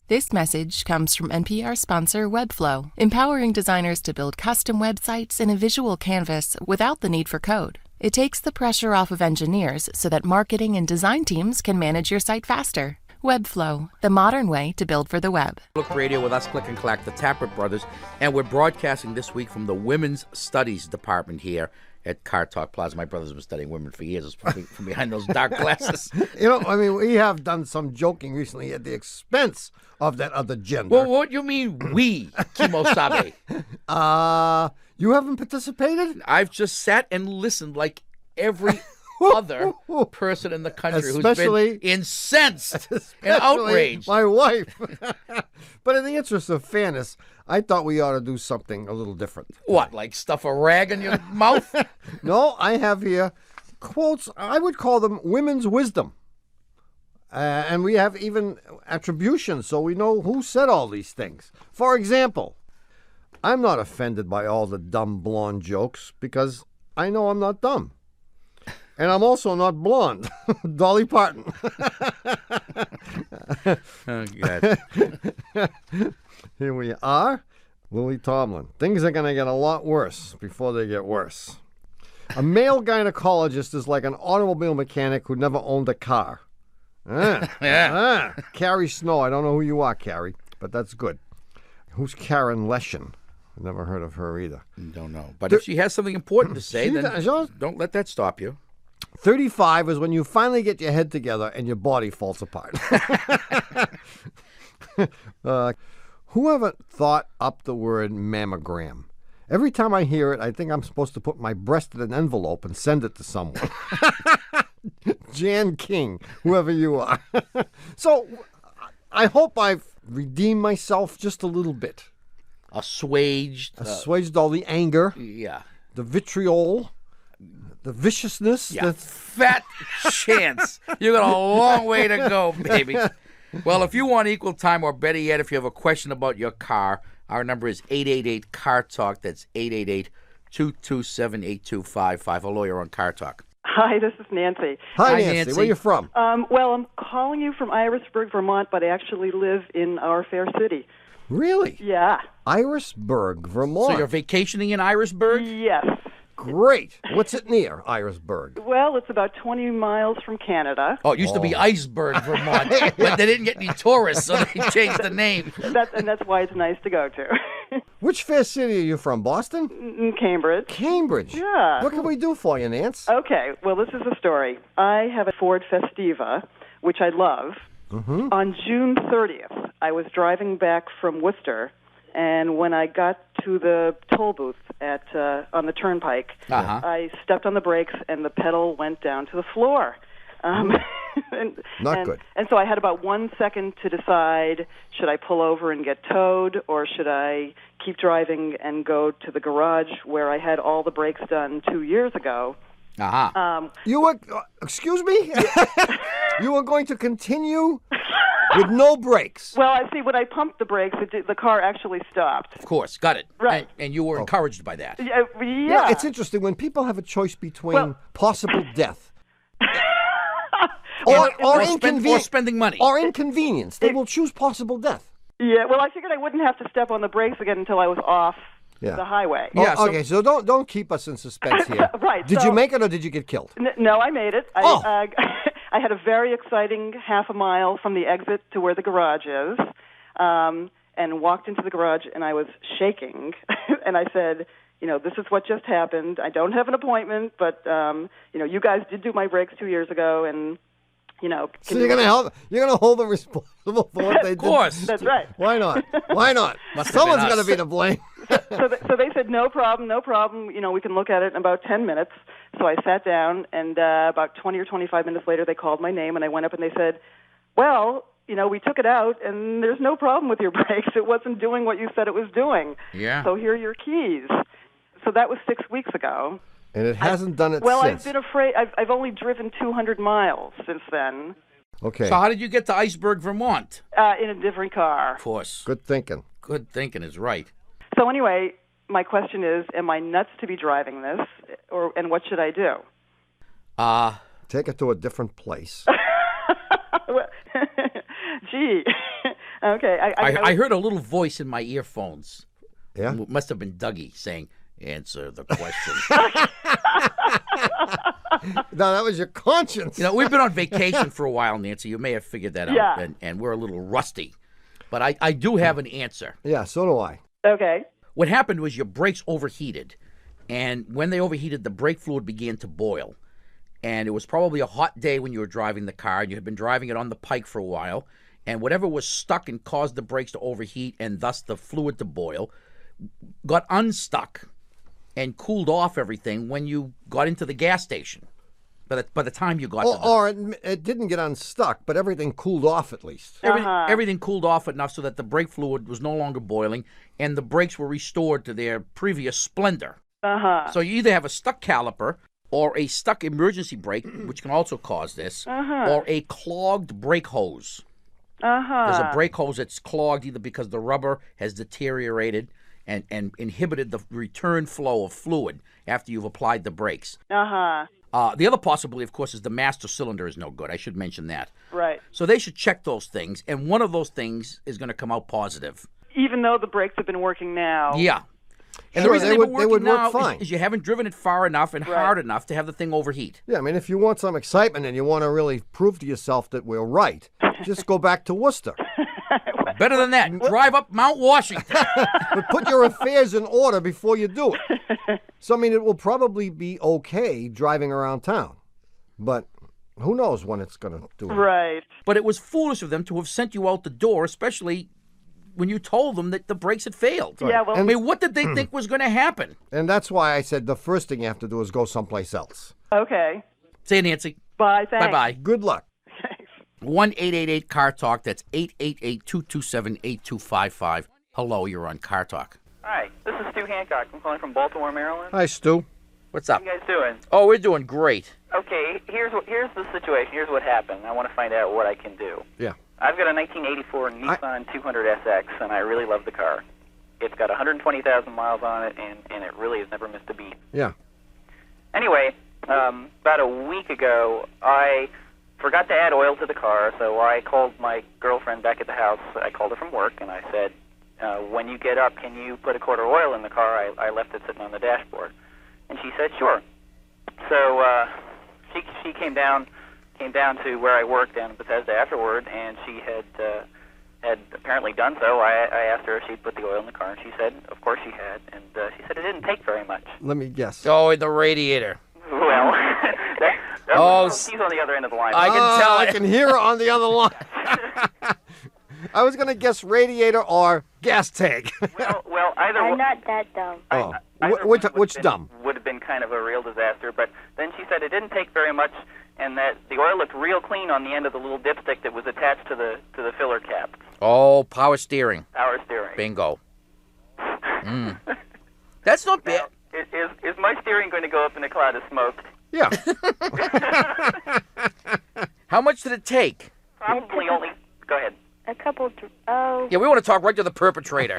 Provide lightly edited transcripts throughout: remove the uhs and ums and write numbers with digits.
This message comes from NPR sponsor Webflow, empowering designers to build custom websites in a visual canvas without the need for code. It takes the pressure off of engineers so that marketing and design teams can manage your site faster. Webflow, the modern way to build for the web. Look Radio with us, Click and Clack, the Tappert Brothers, and we're broadcasting this week from the Women's Studies Department here at Car Talk Plaza. My brother's been studying women for years from behind those dark glasses. We have done some joking recently at the expense of that other gender. Well, what do you mean we, Kimosabe? You haven't participated? I've just sat and listened like every other person in the country who's been incensed and outraged. My wife. But in the interest of fairness, I thought we ought to do something a little different. What, like stuff a rag in your mouth? No, I have here quotes. I would call them women's wisdom. And we have even attribution, so we know who said all these things. For example, I'm not offended by all the dumb blonde jokes because I know I'm not dumb. And I'm also not blonde. Dolly Parton. Oh, God. Here we are. Lily Tomlin. Things are going to get a lot worse before they get worse. A male gynecologist is like an automobile mechanic who never owned a car. Carrie Snow. I don't know who you are, Carrie, but that's good. Who's Karen Leshin? I've never heard of her either. Don't know. But if she has something important to say, then don't let that stop you. 35 is when you finally get your head together and your body falls apart. Whoever thought up the word mammogram? Every time I hear it, I think I'm supposed to put my breast in an envelope and send it to someone. Jan King, whoever you are. So I hope I've redeemed myself just a little bit. Assuaged all the anger. Yeah. The vitriol. The viciousness. Yeah. Fat chance. You got a long way to go, baby. Well, if you want equal time, or better yet, if you have a question about your car, our number is 888-CAR-TALK. That's 888-227-8255. A lawyer on Car Talk. Hi, this is Nancy. Hi, Nancy. Where are you from? Well, I'm calling you from Irisburg, Vermont, but I actually live in our fair city. Really? Yeah. Irisburg, Vermont. So you're vacationing in Irisburg? Yes. Great. What's it near, Irisburg? Well, it's about 20 miles from Canada. Oh, it used to be Iceberg, Vermont, but they didn't get any tourists, so they changed the name. That's why it's nice to go to. Which fair city are you from, Boston? Cambridge. Cambridge? Yeah. What can we do for you, Nance? Okay, well, this is the story. I have a Ford Festiva, which I love. Mm-hmm. On June 30th, I was driving back from Worcester, and when I got to the toll booth on the turnpike, I stepped on the brakes, and the pedal went down to the floor. Not good. And so I had about 1 second to decide, should I pull over and get towed, or should I keep driving and go to the garage where I had all the brakes done 2 years ago. You were, excuse me? You were going to continue with no brakes? Well, I see, when I pumped the brakes, the car actually stopped. Of course, got it. Right. And you were encouraged by that. Yeah. It's interesting when people have a choice between possible death or spending money. Or inconvenience. They will choose possible death. Yeah, well, I figured I wouldn't have to step on the brakes again until I was off the highway. Okay, so don't keep us in suspense here. Right. Did you make it or did you get killed? No, I made it. I had a very exciting half a mile from the exit to where the garage is, and walked into the garage, and I was shaking. And I said, this is what just happened. I don't have an appointment, but, you guys did do my brakes 2 years ago, and, So you're gonna hold them responsible for what they did? Of course. That's right. Why not? Someone's going to be to blame. So they said, no problem. We can look at it in about 10 minutes. So I sat down, and about 20 or 25 minutes later, they called my name, and I went up and they said, well, we took it out, and there's no problem with your brakes. It wasn't doing what you said it was doing. Yeah. So here are your keys. So that was 6 weeks ago. And it hasn't done it well, since. I've been afraid. I've only driven 200 miles since then. Okay. So how did you get to Iceberg, Vermont? In a different car. Of course. Good thinking. Good thinking is right. So anyway, my question is, am I nuts to be driving this, and what should I do? Take it to a different place. Gee, Okay. I heard a little voice in my earphones. Yeah? It must have been Dougie saying, "Answer the question." No, that was your conscience. You know, we've been on vacation for a while, Nancy. You may have figured that Yeah. out, and we're a little rusty. But I do have an answer. Yeah, so do I. Okay. What happened was your brakes overheated, and when they overheated, the brake fluid began to boil. And it was probably a hot day when you were driving the car, and you had been driving it on the pike for a while, and whatever was stuck and caused the brakes to overheat and thus the fluid to boil got unstuck and cooled off everything when you got into the gas station. By the time you got to the... Or it didn't get unstuck, but everything cooled off at least. Everything cooled off enough so that the brake fluid was no longer boiling, and the brakes were restored to their previous splendor. So you either have a stuck caliper or a stuck emergency brake, which can also cause this, or a clogged brake hose. There's a brake hose that's clogged either because the rubber has deteriorated and inhibited the return flow of fluid after you've applied the brakes. The other possibility, of course, is the master cylinder is no good. I should mention that. Right. So they should check those things, and one of those things is going to come out positive. Even though the brakes have been working now. Yeah. And Sure, the reason they they've been would working work now fine. is you haven't driven it far enough and hard enough to have the thing overheat. Yeah, I mean, if you want some excitement and you want to really prove to yourself that we're right, just go back to Worcester. Better than that, drive up Mount Washington. But put your affairs in order before you do it. So, I mean, it will probably be okay driving around town. But who knows when it's going to do it. Right. But it was foolish of them to have sent you out the door, especially when you told them that the brakes had failed. Yeah, well, I mean, what did they think was going to happen? And that's why I said the first thing you have to do is go someplace else. okay. Say, Nancy. Bye, thanks. Bye-bye. Good luck. 1-888-CAR-TALK. That's 888-227-8255. Hello, you're on Car Talk. Hi, this is Stu Hancock. I'm calling from Baltimore, Maryland. Hi, Stu. What's up? How you guys doing? Oh, we're doing great. Okay, here's the situation. Here's what happened. I want to find out what I can do. Yeah. I've got a 1984 Nissan 200SX, and I really love the car. It's got 120,000 miles on it, and it really has never missed a beat. Yeah. Anyway, about a week ago, I forgot to add oil to the car, so I called my girlfriend back at the house. I called her from work, and I said, when you get up, can you put a quart of oil in the car? I left it sitting on the dashboard. And she said, sure. So she came down to where I worked down in Bethesda afterward, and she had apparently done so. I asked her if she'd put the oil in the car, and she said, of course she had. And she said it didn't take very much. Let me guess. Oh, the radiator. Well, she's on the other end of the line. I can tell. I can hear her on the other line. I was going to guess radiator or gas tank. well, either I'm one. not that dumb. Oh, Either which one would've been- dumb? Would have been kind of a real disaster. But then she said it didn't take very much, and that the oil looked real clean on the end of the little dipstick that was attached to the filler cap. Oh, power steering. Power steering. Bingo. That's not bad. Now, is my steering going to go up in a cloud of smoke? Yeah. How much did it take? Probably only. Go ahead. A couple. Yeah, we want to talk right to the perpetrator.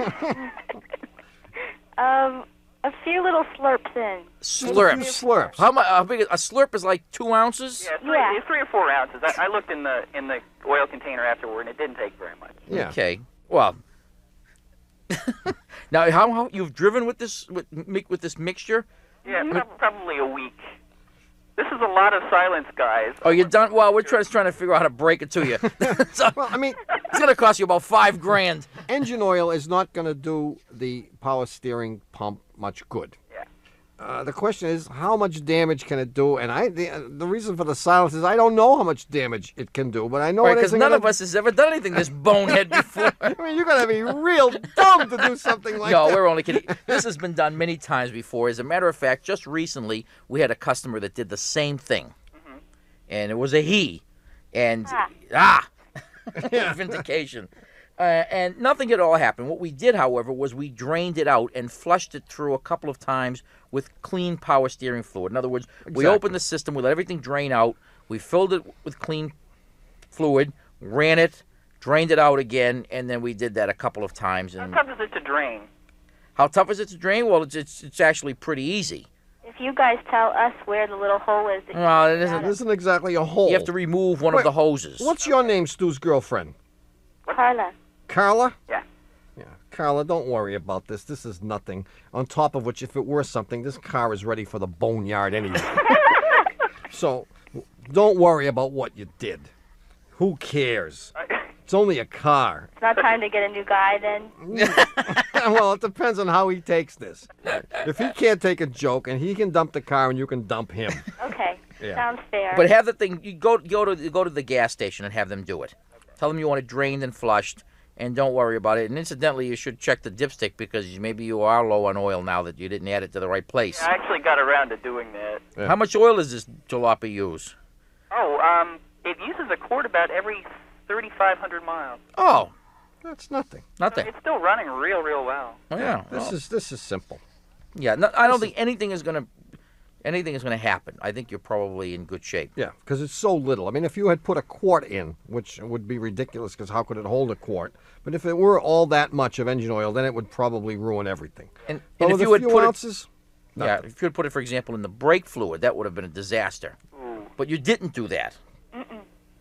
A few little slurps in. Slurps. Slurps. How big? A slurp is like 2 ounces. Yeah, Yeah. it's 3 or 4 ounces. I looked in the oil container afterward, and it didn't take very much. Yeah. Okay. Well. Now, how you've driven with this this mixture? Yeah, probably a week. This is a lot of silence, guys. Oh, you're done. Well, we're trying to figure out how to break it to you. So, Well, I mean, it's going to cost you about $5,000. engine oil is not going to do the power steering pump much good. Yeah. The question is, how much damage can it do? And the reason for the silence is I don't know how much damage it can do, but I know Right, it because isn't none gonna- of us has ever done anything this bonehead before. I mean, you're going to be real dumb to do something like No, that. we're only kidding. This has been done many times before. As a matter of fact, just recently, we had a customer that did the same thing. And it was a he. And, vindication. And nothing at all happened. What we did, however, was we drained it out and flushed it through a couple of times with clean power steering fluid. In other words, we opened the system, we let everything drain out, we filled it with clean fluid, ran it, drained it out again, and then we did that a couple of times. How And tough is it to drain? how tough is it to drain? Well, it's actually pretty easy. If you guys tell us where the little hole is, that you Well, it It isn't. isn't exactly a hole. You have to remove one of Wait, the hoses. What's your name, Stu's girlfriend? Carla. Carla? Yeah. Yeah. Carla, don't worry about this. This is nothing. On top of which, if it were something, this car is ready for the boneyard anyway. So, don't worry about what you did. Who cares? It's only a car. It's not time to get a new guy then. Well, it depends on how he takes this. If he can't take a joke and he can dump the car and you can dump him. Okay. Yeah. Sounds fair. But have the thing. You go to the gas station and have them do it. Tell them you want it drained and flushed, and don't worry about it. And incidentally, you should check the dipstick because maybe you are low on oil now that you didn't add it to the right place. I actually got around to doing that. Yeah. How much oil does this jalopy use? Oh, it uses a quart about every 3,500 miles. Oh, That's nothing. nothing. It's still running real well. Oh, yeah. This is simple. Yeah. No, I don't think anything is gonna happen. I think you're probably in good shape. Yeah, because it's so little. I mean, if you had put a quart in, which would be ridiculous because how could it hold a quart? But if it were all that much of engine oil, then it would probably ruin everything. And But if with you a had few put ounces, yeah, if you had put it, for example, in the brake fluid, that would have been a disaster. But you didn't do that.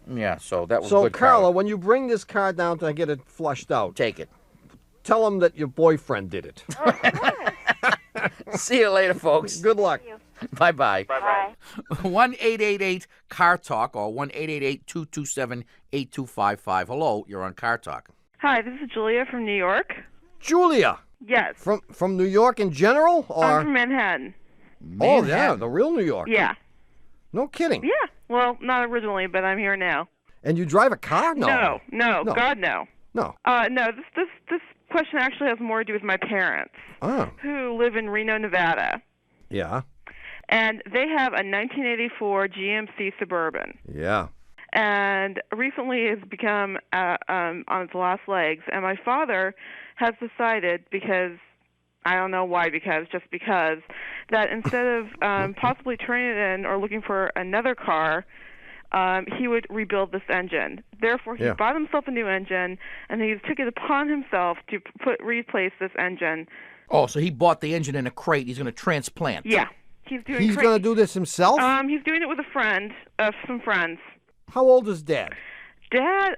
Yeah, so that was So, good. Carla, when you bring this car down to get it flushed out, Take it. tell him that your boyfriend did it. See you later, folks. Good luck. Bye-bye. Bye. 1-888-CAR-TALK or 1-888-227-8255. Hello, you're on Car Talk. Hi, this is Julia from New York. Julia, Yes. from New York in general? Or I'm from Manhattan. Oh, yeah, the real New York. Yeah. No kidding. Yeah. Well, not originally, but I'm here now. And you drive a car? No. No. God, no. No. No, this question actually has more to do with my parents, Oh, who live in Reno, Nevada. yeah. And they have a 1984 GMC Suburban. Yeah. And recently it's become on its last legs. And my father has decided, because I don't know why, because that instead of possibly turning it in or looking for another car, he would rebuild this engine. Therefore, he bought himself a new engine, and he took it upon himself to replace this engine. Oh, so he bought the engine in a crate. He's going to transplant. Yeah, he's doing. He's going to do this himself? He's doing it with a friend, some friends. How old is Dad? Dad,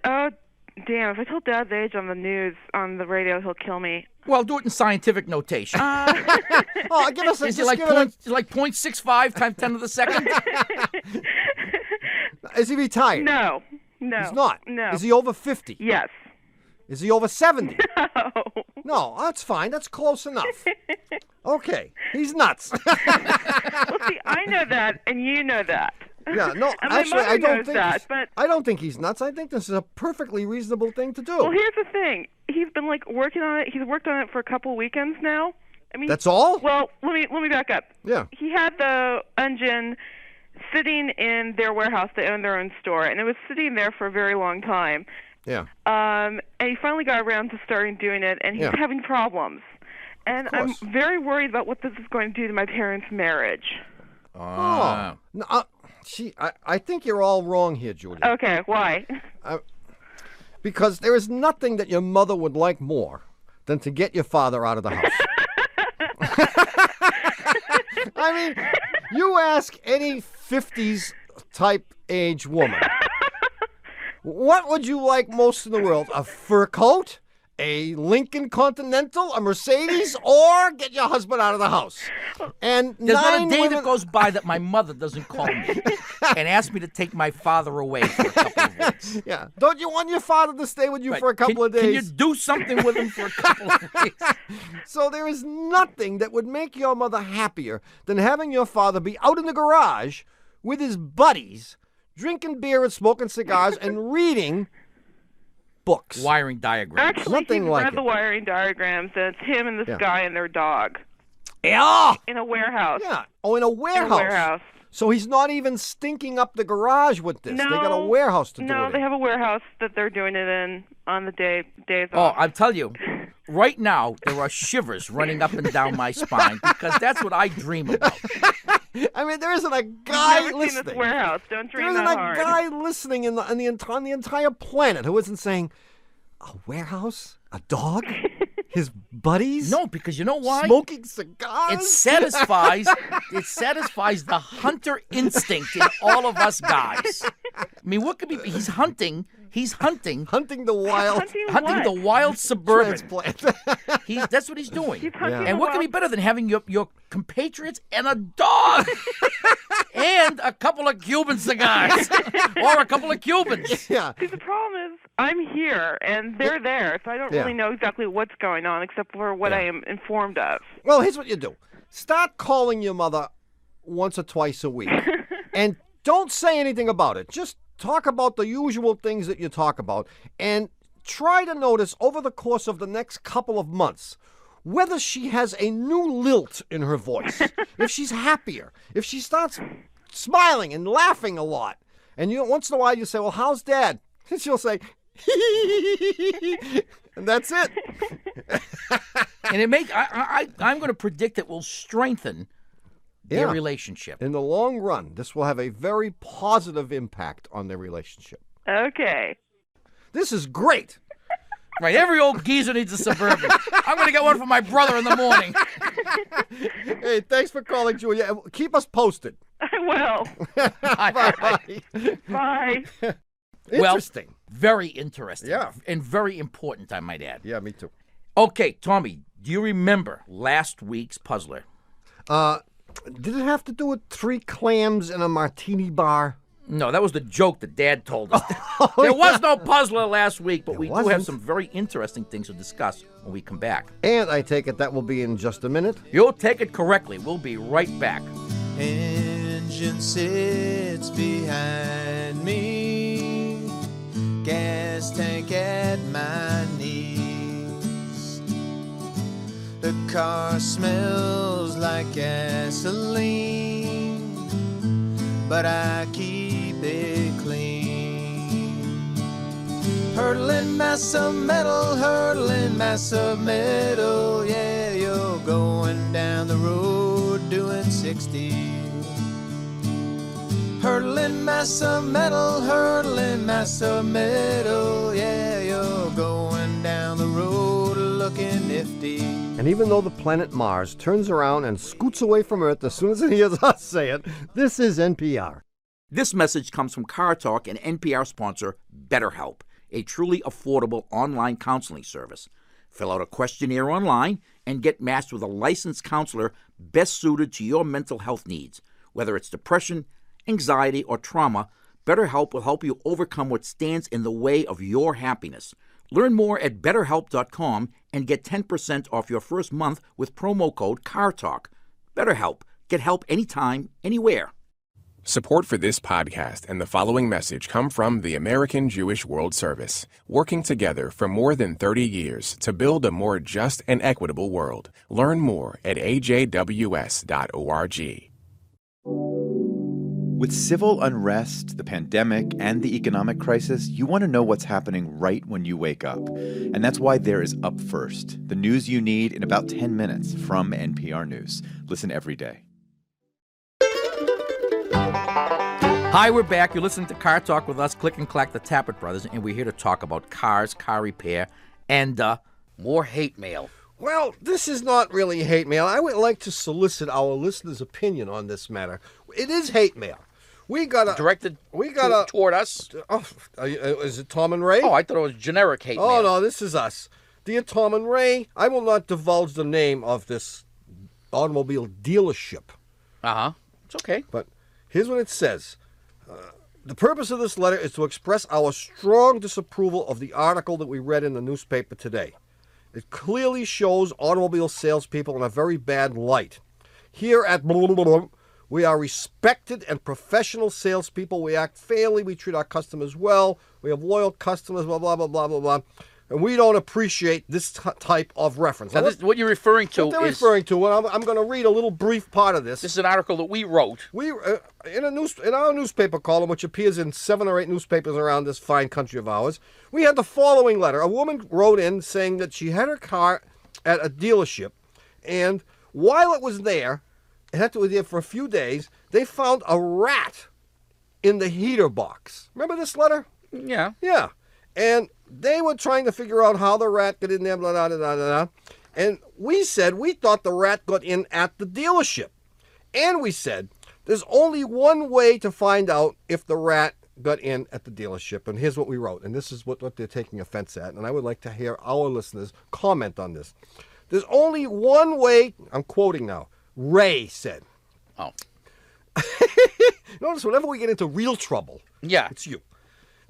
damn! If I tell Dad the age on the news, on the radio, he'll kill me. Well, do it in scientific notation. Oh, give us a... Is it like 0.65 times 10 to the second? Is he retired? No. He's not? No. Is he over 50? Yes. Is he over 70? No. No, that's fine. That's close enough. Okay. He's nuts. Well, see, I know that, and you know that. Yeah, no, And my actually, mother I don't knows think that, but I don't think he's nuts. I think this is a perfectly reasonable thing to do. well, here's the thing. He's been working on it. He's worked on it for a couple weekends now. I mean, That's all? Well, let me back up. Yeah. He had the engine sitting in their warehouse. They own their own store, and it was sitting there for a very long time. Yeah. And he finally got around to starting doing it, and he's having problems. And I'm very worried about what this is going to do to my parents' marriage. Oh. No, I think you're all wrong here, Julia. Okay, why? Because there is nothing that your mother would like more than to get your father out of the house. I mean, you ask any 50s type age woman, what would you like most in the world? A fur coat? A Lincoln Continental? A Mercedes? Or get your husband out of the house? And There's not a day women... that goes by that my mother doesn't call me and ask me to take my father away for a couple of weeks. Yeah. Don't you want your father to stay with you for a couple of days? Can you do something with him for a couple of weeks? So there is nothing that would make your mother happier than having your father be out in the garage with his buddies, drinking beer and smoking cigars and reading books. Wiring diagrams. Actually, Something he's like read it. the wiring diagrams, and it's him and this guy and their dog Yeah. in a warehouse. Yeah. Oh, in a warehouse. In a warehouse. So he's not even stinking up the garage with this. No, They got a warehouse to do No, it they in. have a warehouse that they're doing it in on the days Oh, off. I'll tell you, right now there are shivers running up and down my spine because that's what I dream about. I mean, there isn't a guy Never seen listening. this warehouse. Don't There dream isn't that a hard. guy listening on the entire planet who isn't saying, a warehouse? A dog? His buddies? No, because you know why? Smoking cigars? It satisfies the hunter instinct in all of us guys. I mean, what could be? He's hunting He's hunting. Hunting the wild. Hunting the wild Suburban. Transplant. That's what he's doing. He's hunting And the what can be wild- better than having your compatriots and a dog and a couple of Cuban cigars or a couple of Cubans? Yeah. See, the problem is I'm here and they're there, so I don't really know exactly what's going on except for what I am informed of. Well, here's what you do. Start calling your mother once or twice a week. And don't say anything about it. Just talk about the usual things that you talk about. And try to notice over the course of the next couple of months whether she has a new lilt in her voice. If she's happier. If she starts smiling and laughing a lot. And once in a while you say, well, how's Dad? And she'll say, and that's it. And I'm going to predict it will strengthen their relationship. In the long run, this will have a very positive impact on their relationship. Okay. This is great. Right, every old geezer needs a Suburban. I'm going to get one for my brother in the morning. Hey, thanks for calling, Julia. Keep us posted. I will. Bye. Bye. Interesting. Well, very interesting. Yeah. And very important, I might add. Yeah, me too. Okay, Tommy, do you remember last week's puzzler? Did it have to do with 3 clams in a martini bar? No, that was the joke that Dad told us. There was no puzzler last week, but we do have some very interesting things to discuss when we come back. And I take it that will be in just a minute. You'll take it correctly. We'll be right back. Engine sits behind me, gas tank at my knees. The car smells like gasoline, but I keep it clean. Hurtling mass of metal, yeah, you're going down the road doing 60. Hurtling mass of metal, yeah, you're going down the road looking nifty. And even though the planet Mars turns around and scoots away from Earth as soon as it hears us say it, this is NPR. This message comes from Car Talk and NPR sponsor BetterHelp, a truly affordable online counseling service. Fill out a questionnaire online and get matched with a licensed counselor best suited to your mental health needs. Whether it's depression, anxiety, or trauma, BetterHelp will help you overcome what stands in the way of your happiness. Learn more at BetterHelp.com and get 10% off your first month with promo code CARTALK. BetterHelp. Get help anytime, anywhere. Support for this podcast and the following message come from the American Jewish World Service, working together for more than 30 years to build a more just and equitable world. Learn more at ajws.org. With civil unrest, the pandemic, and the economic crisis, you want to know what's happening right when you wake up. And that's why there is Up First, the news you need in about 10 minutes from NPR News. Listen every day. Hi, we're back. You're listening to Car Talk with us, Click and Clack, the Tappet Brothers, and we're here to talk about cars, car repair, and more hate mail. Well, this is not really hate mail. I would like to solicit our listeners' opinion on this matter. It is hate mail. We got directed toward us. Oh, is it Tom and Ray? Oh, I thought it was generic hate mail. Oh, no, this is us. Dear Tom and Ray, I will not divulge the name of this automobile dealership. It's okay. But here's what it says. The purpose of this letter is to express our strong disapproval of the article that we read in the newspaper today. It clearly shows automobile salespeople in a very bad light. Here at we are respected and professional salespeople. We act fairly. We treat our customers well. We have loyal customers, blah, blah, blah, blah, blah, blah. And we don't appreciate this type of reference. Now, what you're referring to what they're referring to, and I'm going to read a little brief part of this. This is an article that we wrote. We in our newspaper column, which appears in 7 or 8 newspapers around this fine country of ours, we had the following letter. A woman wrote in saying that she had her car at a dealership, and while it was there, it had to be there for a few days, they found a rat in the heater box. Remember this letter? Yeah. Yeah. And they were trying to figure out how the rat got in there, blah, blah, blah, blah, blah. And we said we thought the rat got in at the dealership. And we said there's only one way to find out if the rat got in at the dealership, and here's what we wrote, and this is what they're taking offense at, and I would like to hear our listeners comment on this. There's only one way, I'm quoting now, Ray said. Oh. Notice whenever we get into real trouble, Yeah. it's you.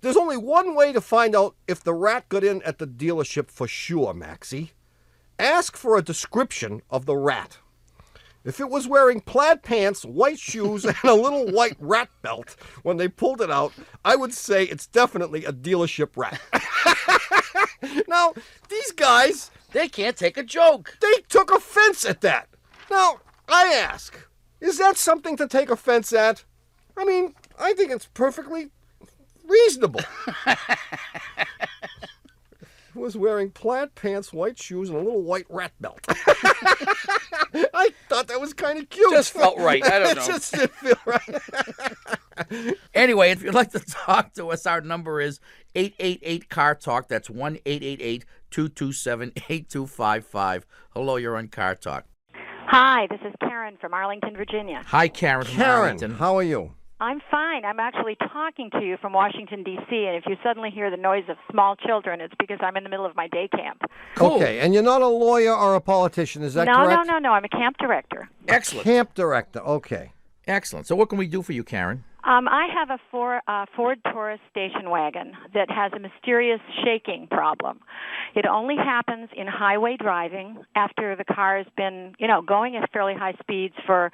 There's only one way to find out if the rat got in at the dealership for sure, Maxie. Ask for a description of the rat. If it was wearing plaid pants, white shoes, and a little white rat belt when they pulled it out, I would say it's definitely a dealership rat. Now, these guys, They can't take a joke. they took offense at that. Now, I ask, is that something to take offense at? I mean, I think it's perfectly reasonable. He was wearing plaid pants, white shoes, and a little white rat belt. I thought that was kind of cute. Just felt right. I don't know. It just didn't feel right. Anyway, if you'd like to talk to us, our number is 888-CAR-TALK. That's 1-888-227-8255. Hello, you're on Car Talk. Hi, this is Karen from Arlington, Virginia. Hi, Karen from Karen, Arlington. how are you? I'm fine. I'm actually talking to you from Washington, D.C., and if you suddenly hear the noise of small children, it's because I'm in the middle of my day camp. Cool. Okay, and you're not a lawyer or a politician, is that correct? No. I'm a camp director. Excellent. Camp director, okay. Excellent. So what can we do for you, Karen? I have a Ford Taurus station wagon that has a mysterious shaking problem. It only happens in highway driving after the car has been, going at fairly high speeds for,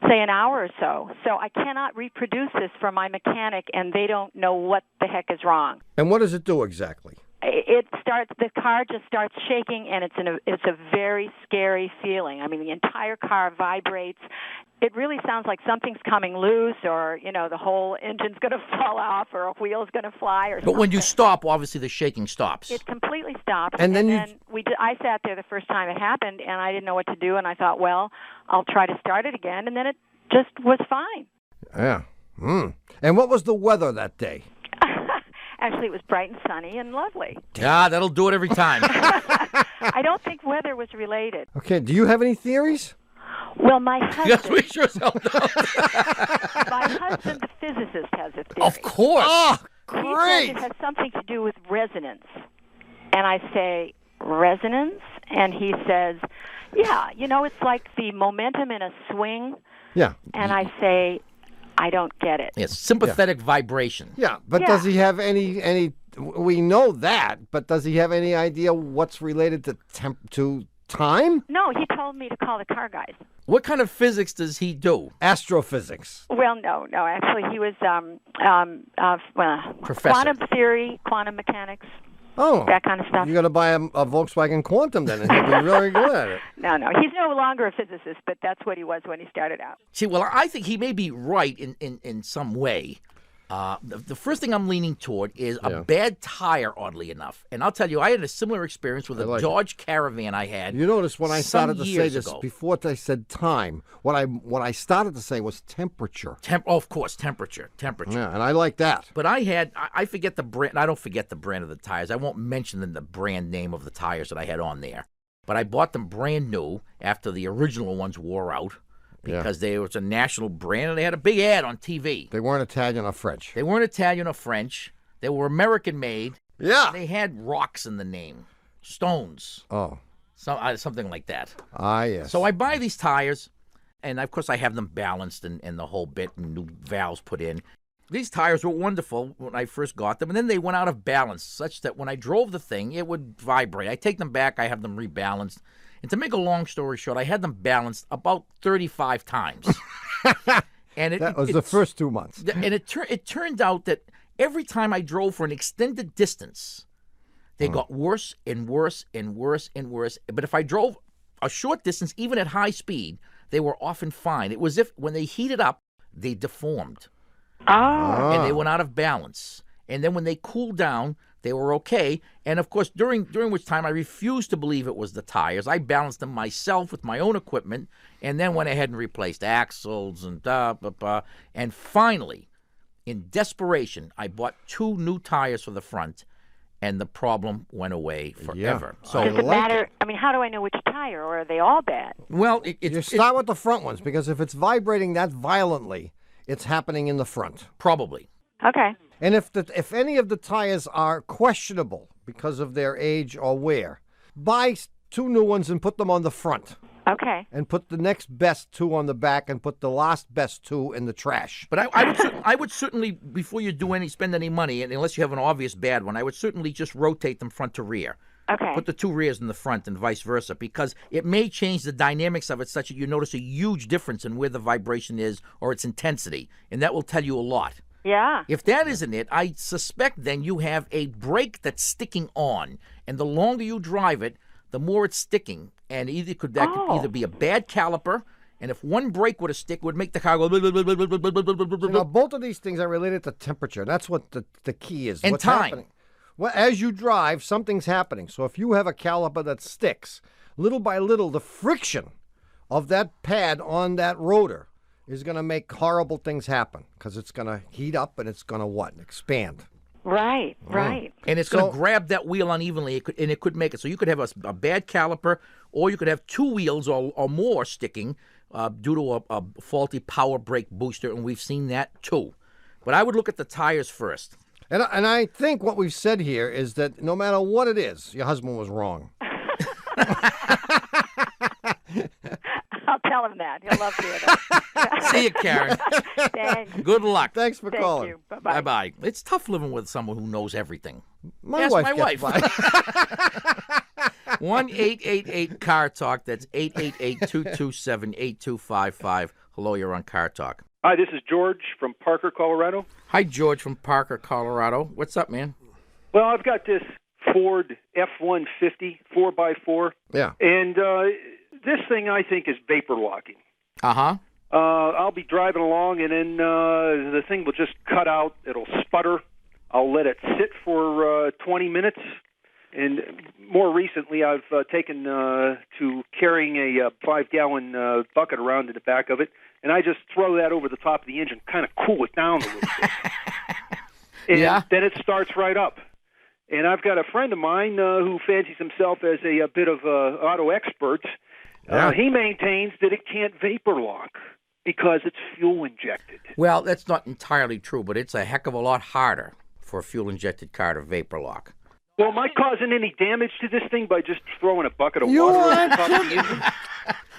say, an hour or so. So I cannot reproduce this for my mechanic, and they don't know what the heck is wrong. And what does it do exactly? The car just starts shaking, and it's a very scary feeling. I mean, the entire car vibrates. It really sounds like something's coming loose, or the whole engine's going to fall off, or a wheel's going to fly, or something. But when you stop, obviously the shaking stops. It completely stops. And then I sat there the first time it happened, and I didn't know what to do, and I thought, well, I'll try to start it again, and then it just was fine. Yeah. And what was the weather that day? Actually, it was bright and sunny and lovely. Yeah, that'll do it every time. I don't think weather was related. Okay, do you have any theories? Well, my husband... Yes, we sure don't. My husband, the physicist, has a theory. Of course. Oh, He says great. it has something to do with resonance. And I say, resonance? And he says, yeah, it's like the momentum in a swing. Yeah. And I say, I don't get it. Yes, sympathetic vibration. Yeah, but does he have any? We know that, but does he have any idea what's related to time? No, he told me to call the car guys. What kind of physics does he do? Astrophysics. Well, no. Actually, he was Professor. quantum theory, quantum mechanics. Oh, that kind of stuff. You got to buy a Volkswagen Quantum then, and he'll be very good at it. No, he's no longer a physicist, but that's what he was when he started out. See, well, I think he may be right in some way. The first thing I'm leaning toward is a bad tire, oddly enough. And I'll tell you, I had a similar experience with a Dodge Caravan I had. You notice when I started to say this, ago. before I said time, what I started to say was temperature. Of course, temperature. Yeah, and I like that. But I forget the brand. I don't forget the brand of the tires. I won't mention the brand name of the tires that I had on there. But I bought them brand new after the original ones wore out. Because it was a national brand, and they had a big ad on TV. They weren't Italian or French. They weren't Italian or French. They were American-made. Yeah. They had rocks in the name. Stones. Oh. Something like that. Ah, yes. So I buy these tires, and of course I have them balanced and the whole bit, and new valves put in. These tires were wonderful when I first got them, and then they went out of balance, such that when I drove the thing, it would vibrate. I take them back, I have them rebalanced. And to make a long story short, I had them balanced about 35 times. And that was the first 2 months. And it turned out that every time I drove for an extended distance, they got worse and worse and worse and worse. But if I drove a short distance, even at high speed, they were often fine. It was if when they heated up, they deformed. Oh. And they went out of balance. And then when they cooled down, they were okay. And, of course, during which time I refused to believe it was the tires. I balanced them myself with my own equipment and then went ahead and replaced axles and And finally, in desperation, I bought 2 new tires for the front, and the problem went away forever. Yeah. So does it matter? I mean, how do I know which tire, or are they all bad? Well, you start with the front ones, because if it's vibrating that violently, it's happening in the front. Probably. Okay. And if any of the tires are questionable because of their age or wear, buy 2 new ones and put them on the front. Okay. And put the next best 2 on the back and put the last best 2 in the trash. But I would certainly, before you spend any money, and unless you have an obvious bad one, I would certainly just rotate them front to rear. Okay. Put the 2 rears in the front and vice versa, because it may change the dynamics of it such that you notice a huge difference in where the vibration is or its intensity, and that will tell you a lot. Yeah. If that isn't it, I suspect then you have a brake that's sticking on, and the longer you drive it, the more it's sticking, and that could either be a bad caliper, and if one brake were to stick, it would make the car go. Both of these things are related to temperature. That's what the key is. And what's time. Happening. Well, as you drive, something's happening. So if you have a caliper that sticks, little by little, the friction of that pad on that rotor is going to make horrible things happen because it's going to heat up and it's going to expand. Right. And it's going to grab that wheel unevenly, and it could make it. So you could have a bad caliper, or you could have 2 wheels or more sticking due to a faulty power brake booster, and we've seen that too. But I would look at the tires first. And I think what we've said here is that no matter what it is, your husband was wrong. I'll tell him that. He'll love to hear that. See you, Karen. Thanks. Good luck. Thanks for calling. You. Bye-bye. Bye-bye. It's tough living with someone who knows everything. My wife. By. 1-888-CAR Talk. That's 888-227-8255. Hello, you're on Car Talk. Hi, this is George from Parker, Colorado. Hi, George from Parker, Colorado. What's up, man? Well, I've got this Ford F-150 4x4. Yeah. And this thing, I think, is vapor locking. Uh-huh. I'll be driving along, and then the thing will just cut out. It'll sputter. I'll let it sit for 20 minutes. And more recently, I've taken to carrying a 5-gallon bucket around in the back of it, and I just throw that over the top of the engine, kind of cool it down a little bit. And then it starts right up. And I've got a friend of mine who fancies himself as a bit of auto expert. He maintains that it can't vapor lock because it's fuel injected. Well, that's not entirely true, but it's a heck of a lot harder for a fuel-injected car to vapor lock. Well, am I causing any damage to this thing by just throwing a bucket of water on top of the engine?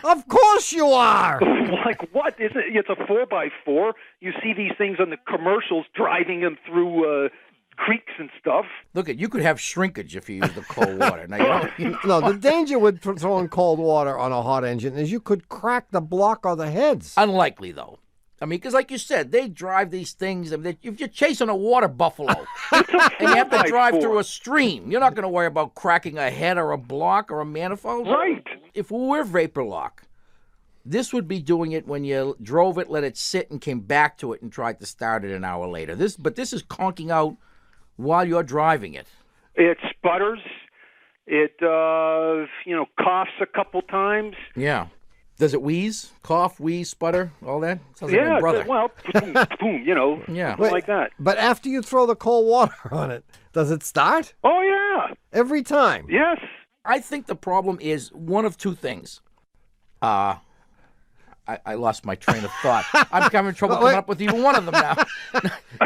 Of course you are. Like what? It's a 4x4. You see these things on the commercials driving them through creeks and stuff. Look, you could have shrinkage if you use the cold water. Now, No, the danger with throwing cold water on a hot engine is you could crack the block or the heads. Unlikely, though. I mean, because like you said, they drive these things. I mean, if you're chasing a water buffalo and you have to drive through a stream, you're not going to worry about cracking a head or a block or a manifold. Right. If we were vapor lock, this would be doing it when you drove it, let it sit, and came back to it and tried to start it an hour later. But this is conking out while you're driving it. It sputters. It coughs a couple times. Yeah. Does it wheeze, cough, wheeze, sputter, all that? Sounds like my brother. Well, boom, boom, yeah, like that. But after you throw the cold water on it, does it start? Oh, yeah. Every time? Yes. I think the problem is one of two things. I lost my train of thought. I'm having trouble coming up with even one of them now.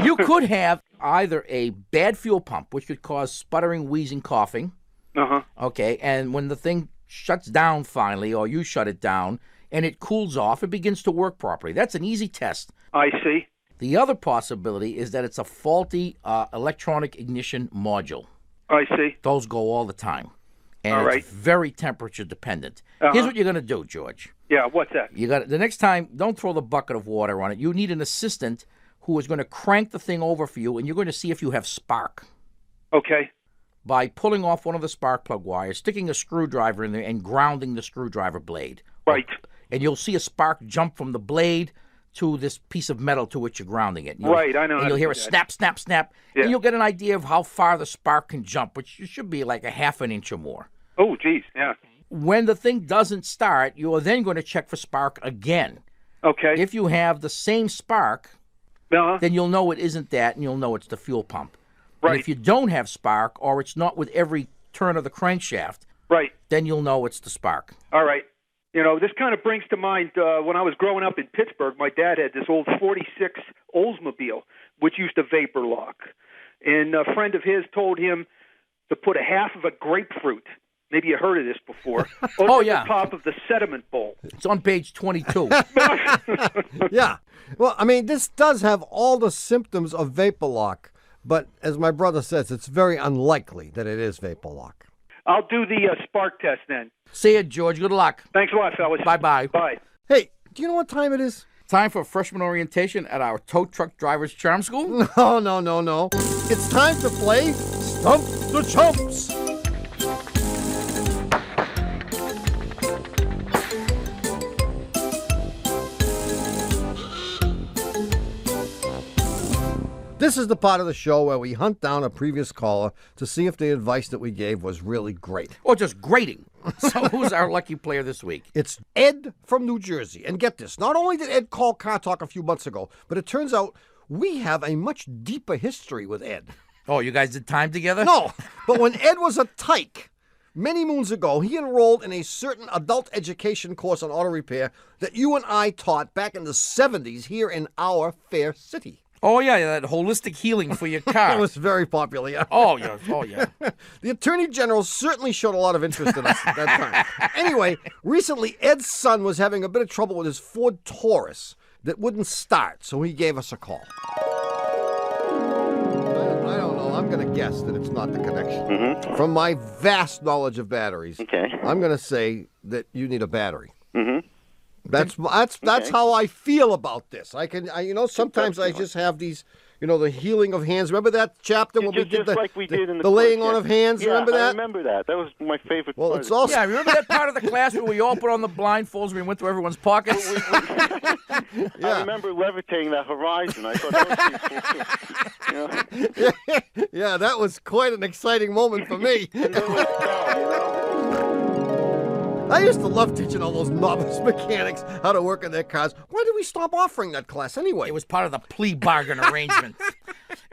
You could have either a bad fuel pump, which could cause sputtering, wheezing, coughing. Uh-huh. Okay, and when the thing shuts down finally, or you shut it down, and it cools off, it begins to work properly. That's an easy test. I see. The other possibility is that it's a faulty electronic ignition module. I see. Those go all the time. And all right. It's very temperature dependent. Uh-huh. Here's what you're going to do, George. Yeah, what's that? You got the next time, don't throw the bucket of water on it. You need an assistant who is going to crank the thing over for you, and you're going to see if you have spark. Okay. By pulling off one of the spark plug wires, sticking a screwdriver in there, and grounding the screwdriver blade. Right. And you'll see a spark jump from the blade to this piece of metal to which you're grounding it. Right, I know. And you'll hear a snap, snap, snap, and you'll get an idea of how far the spark can jump, which should be like a half an inch or more. Oh, geez, yeah. When the thing doesn't start, you are then going to check for spark again. Okay. If you have the same spark, then you'll know it isn't that, and you'll know it's the fuel pump. Right. And if you don't have spark, or it's not with every turn of the crankshaft, right, then you'll know it's the spark. All right. You know, this kind of brings to mind when I was growing up in Pittsburgh, my dad had this old 46 Oldsmobile which used a vapor lock. And a friend of his told him to put a half of a grapefruit, maybe you heard of this before, over the top of the sediment bowl. It's on page 22. Yeah. Well, I mean, this does have all the symptoms of vapor lock, but as my brother says, it's very unlikely that it is vapor lock. I'll do the spark test then. See you, George. Good luck. Thanks a lot, fellas. Bye-bye. Bye. Hey, do you know what time it is? Time for freshman orientation at our tow truck driver's charm school? No. It's time to play Stump the Chumps. This is the part of the show where we hunt down a previous caller to see if the advice that we gave was really great. Or just grating. So who's our lucky player this week? It's Ed from New Jersey. And get this, not only did Ed call Car Talk a few months ago, but it turns out we have a much deeper history with Ed. Oh, you guys did time together? No, but when Ed was a tyke, many moons ago, he enrolled in a certain adult education course on auto repair that you and I taught back in the 70s here in our fair city. Oh, yeah, that holistic healing for your car. It was very popular, yeah. Oh, yeah. The Attorney General certainly showed a lot of interest in us at that time. Anyway, recently, Ed's son was having a bit of trouble with his Ford Taurus that wouldn't start, so he gave us a call. I don't know. I'm going to guess that it's not the connection. Mm-hmm. From my vast knowledge of batteries, I'm going to say that you need a battery. Mm-hmm. That's how I feel about this. Sometimes I just have these, the healing of hands. Remember that chapter when we did the laying on of hands? Yeah, remember that? I remember that. That was my favorite part. It's also remember that part of the class where we all put on the blindfolds and we went through everyone's pockets? I remember levitating that horizon. I thought that was cool. Yeah, that was quite an exciting moment for me. I used to love teaching all those novice mechanics how to work on their cars. Why did we stop offering that class anyway? It was part of the plea bargain arrangement.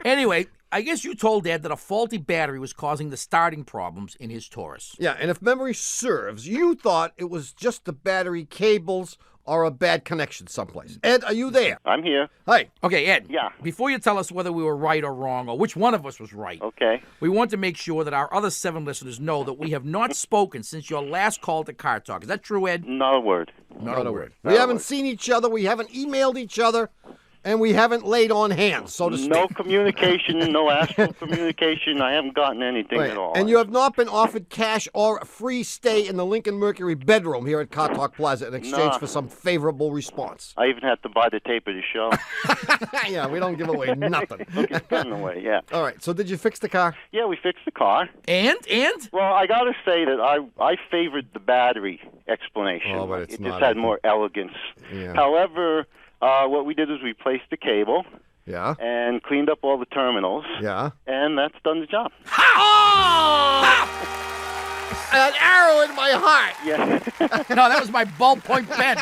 Anyway, I guess you told Dad that a faulty battery was causing the starting problems in his Taurus. Yeah, and if memory serves, you thought it was just the battery cables or a bad connection someplace. Ed, are you there? I'm here. Hi. Okay, Ed. Yeah. Before you tell us whether we were right or wrong or which one of us was right, okay, we want to make sure that our other 7 listeners know that we have not spoken since your last call to Car Talk. Is that true, Ed? Not a word. Not a word. We haven't seen each other. We haven't emailed each other. And we haven't laid on hands, so to speak. No communication, no astral communication. I haven't gotten anything at all. And you have not been offered cash or a free stay in the Lincoln Mercury bedroom here at Car Talk Plaza in exchange for some favorable response. I even had to buy the tape of the show. Yeah, we don't give away nothing. Took his pen away, yeah. All right, so did you fix the car? Yeah, we fixed the car. And? Well, I got to say that I favored the battery explanation. Oh, but it just had more elegance. Yeah. However, what we did was we placed the cable. Yeah. And cleaned up all the terminals. Yeah. And that's done the job. An arrow in my heart. Yeah. No, that was my ballpoint pen.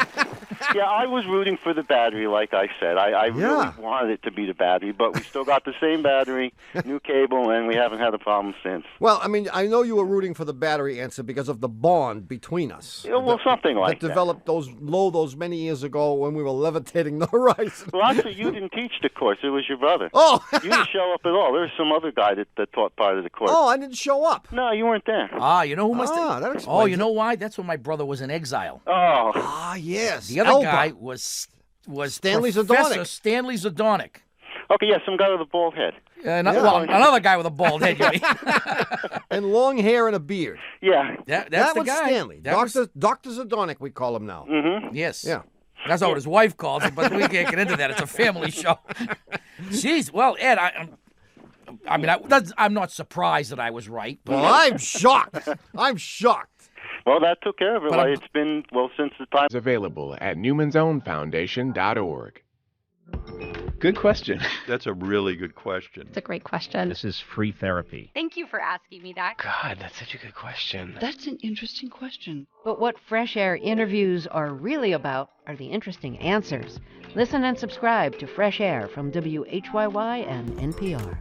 Yeah, I was rooting for the battery, like I said. I really wanted it to be the battery, but we still got the same battery, new cable, and we haven't had a problem since. Well, I mean, I know you were rooting for the battery answer because of the bond between us. Yeah, well, something like that. That developed those many years ago when we were levitating the horizon. Well, actually, you didn't teach the course. It was your brother. Oh! You didn't show up at all. There was some other guy that taught part of the course. Oh, I didn't show up. No, you weren't there. You know who must have... that explains Oh, you know why? That's when my brother was in exile. Oh. Yes. The other guy was Stanley Professor Zadornik. Stanley Zadornik. Okay, yeah, some guy with a bald head. Well, another guy with a bald head, you mean. And long hair and a beard. Yeah. That's that the was guy. Stanley. Dr. Zadornik, we call him now. Mm-hmm. Yes. Yeah. That's not what his wife calls it, but we can't get into that. It's a family show. Jeez. Well, Ed, I'm not surprised that I was right. But Well, I'm shocked. I'm shocked. Well, that took care of it. It's been, since the time. It's available at newmansownfoundation.org. Good question. That's a really good question. It's a great question. This is free therapy. Thank you for asking me that. God, that's such a good question. That's an interesting question. But what Fresh Air interviews are really about are the interesting answers. Listen and subscribe to Fresh Air from WHYY and NPR.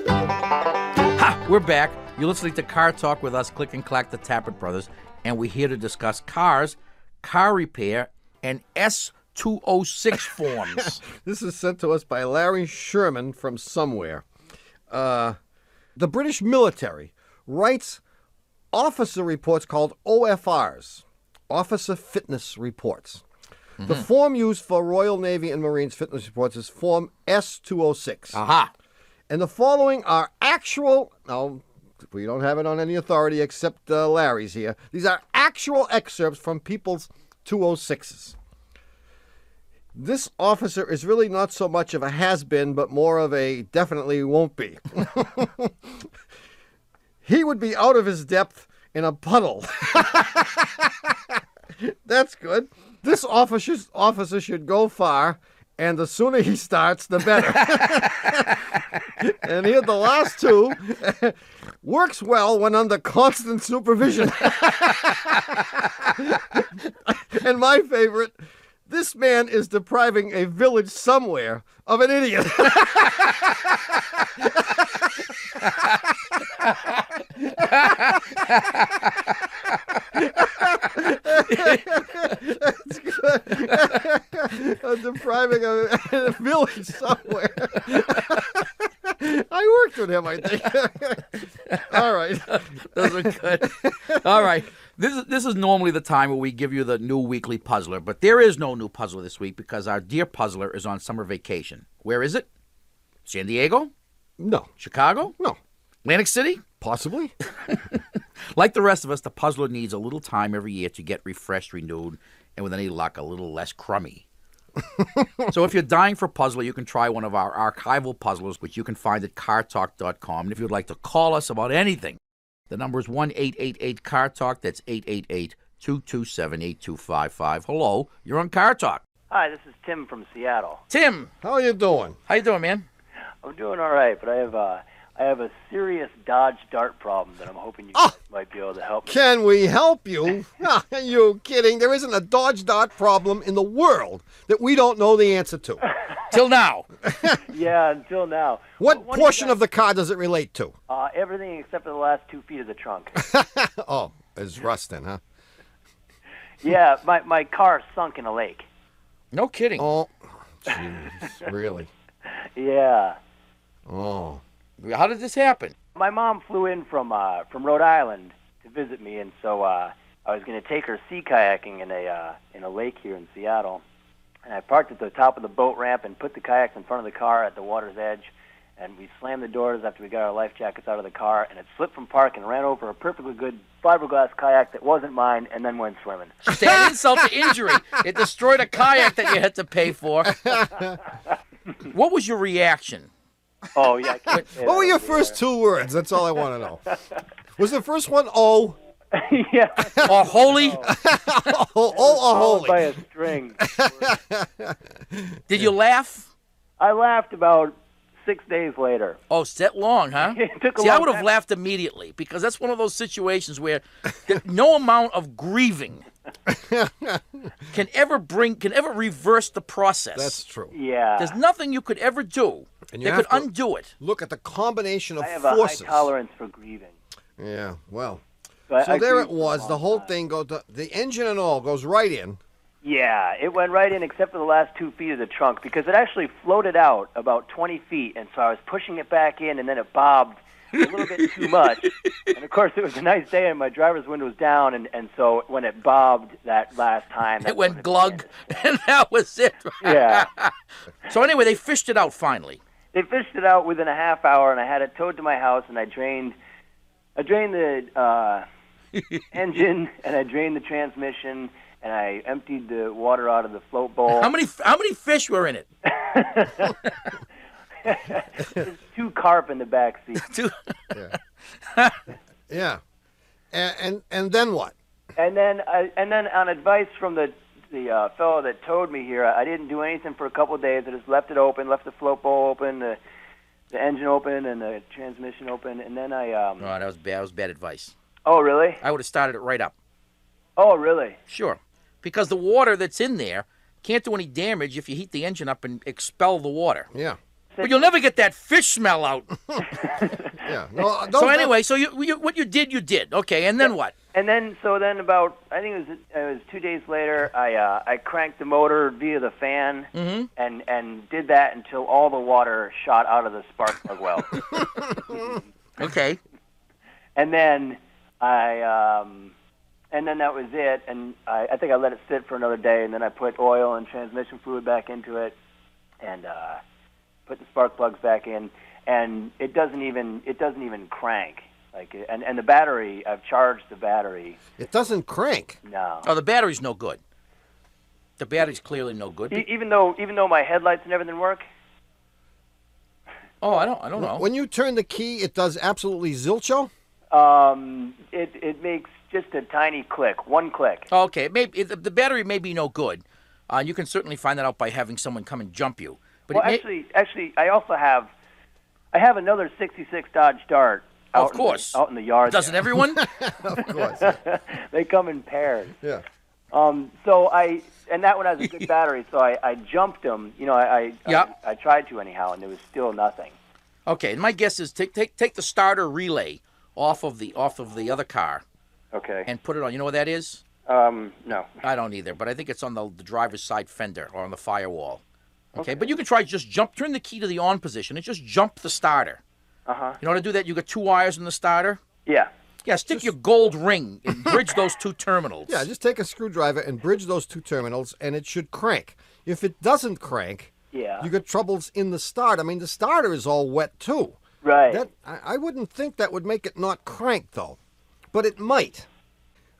Ha! We're back. You're listening to Car Talk with us, Click and Clack, the Tappert brothers, and we're here to discuss cars, car repair, and S-206 forms. This is sent to us by Larry Sherman from somewhere. The British military writes officer reports called OFRs, Officer Fitness Reports. The form used for Royal Navy and Marines fitness reports is Form S-206. Aha. And the following are actual, no, we don't have it on any authority except Larry's here. These are actual excerpts from people's 206s. This officer is really not so much of a has-been, but more of a definitely won't be. He would be out of his depth in a puddle. That's good. This officer should go far, and the sooner he starts, the better. And here the last two. Works well when under constant supervision. And my favorite, this man is depriving a village somewhere of an idiot. That's good. Depriving a village somewhere. I worked with him, I think. All right. Those are good. All right. This is normally the time where we give you the new weekly puzzler, but there is no new puzzler this week because our dear puzzler is on summer vacation. Where is it? San Diego? No. Chicago? No. Atlantic City? Possibly. Like the rest of us, the puzzler needs a little time every year to get refreshed, renewed, and with any luck, a little less crummy. So if you're dying for a puzzler, you can try one of our archival puzzlers, which you can find at cartalk.com. And if you'd like to call us about anything, the number is 1-888-CAR-TALK. That's 888-227-8255. Hello, you're on Car Talk. Hi, this is Tim from Seattle. Tim. How you doing? How you doing, man? I'm doing all right, but I have a serious Dodge Dart problem that I'm hoping you guys might be able to help me. Can we help you? Are you kidding? There isn't a Dodge Dart problem in the world that we don't know the answer to. Till now. Yeah, until now. What portion of the car does it relate to? Everything except for the last 2 feet of the trunk. Oh, it's rust then, huh? Yeah, my car sunk in a lake. No kidding. Oh, jeez, really? Yeah. Oh. How did this happen? My mom flew in from Rhode Island to visit me, and so I was going to take her sea kayaking in a lake here in Seattle. And I parked at the top of the boat ramp and put the kayaks in front of the car at the water's edge. And we slammed the doors after we got our life jackets out of the car, and it slipped from park and ran over a perfectly good fiberglass kayak that wasn't mine, and then went swimming. To add insult to injury, it destroyed a kayak that you had to pay for. What was your reaction? Oh, yeah. What were your first 2 words? That's all I want to know. Was the first one O? Yeah. Or holy? Or holy? By a string. Did you laugh? I laughed about 6 days later. Oh, that long, huh? It took a See, long I would have time. laughed immediately because that's one of those situations where no amount of grieving can ever reverse the process. That's true. Yeah. There's nothing you could ever do And you that have could to undo it. Look at the combination of I have forces. a high tolerance for grieving. Yeah, well. So So there it was. The whole thing goes. The engine and all goes right in. Yeah, it went right in except for the last 2 feet of the trunk because it actually floated out about 20 feet, and so I was pushing it back in, and then it bobbed a little bit too much. And, of course, it was a nice day, and my driver's window was down, and so when it bobbed that last time... It went glug, and that was it. Yeah. So anyway, they fished it out finally. They fished it out within a half hour, and I had it towed to my house, and I drained the engine, and I drained the transmission, and I emptied the water out of the float bowl. How many fish were in it? There's 2 carp in the back seat. Yeah. And then what? And then on advice from the fellow that towed me here, I didn't do anything for a couple of days. I just left it open, left the float bowl open, the engine open, and the transmission open, and then I... Oh, that was bad. That was bad advice. Oh, really? I would have started it right up. Oh, really? Sure. Because the water that's in there can't do any damage if you heat the engine up and expel the water. Yeah. But you'll never get that fish smell out. Yeah. No, So anyway, so what you did, you did. Okay, and then what? then about, I think it was 2 days later, I cranked the motor via the fan and did that until all the water shot out of the spark plug well. Okay. And then and then that was it. And I think I let it sit for another day, and then I put oil and transmission fluid back into it, and put the spark plugs back in, and it doesn't even crank. Like, and the battery, I've charged the battery. It doesn't crank. No. Oh, the battery's no good. The battery's clearly no good. Even though my headlights and everything work. Oh, I don't know. When you turn the key, it does absolutely zilcho? It makes just a tiny click, one click. Okay, the battery may be no good. You can certainly find that out by having someone come and jump you. But actually, I also have another '66 Dodge Dart. Of course. Out in the yard. Doesn't everyone? Of course. They come in pairs. Yeah. And that one has a good battery, so I jumped them. You know, I tried to anyhow, and there was still nothing. Okay, and my guess is take the starter relay off of the other car. Okay. And put it on. You know what that is? No. I don't either, but I think it's on the driver's side fender or on the firewall. Okay, but you can try turn the key to the on position and just jump the starter. Uh-huh. You know how to do that? You got 2 wires in the starter? Yeah. Yeah, stick your gold ring and bridge those 2 terminals. Yeah, just take a screwdriver and bridge those 2 terminals, and it should crank. If it doesn't crank, you got troubles in the start. I mean, the starter is all wet, too. Right. I wouldn't think that would make it not crank, though. But it might.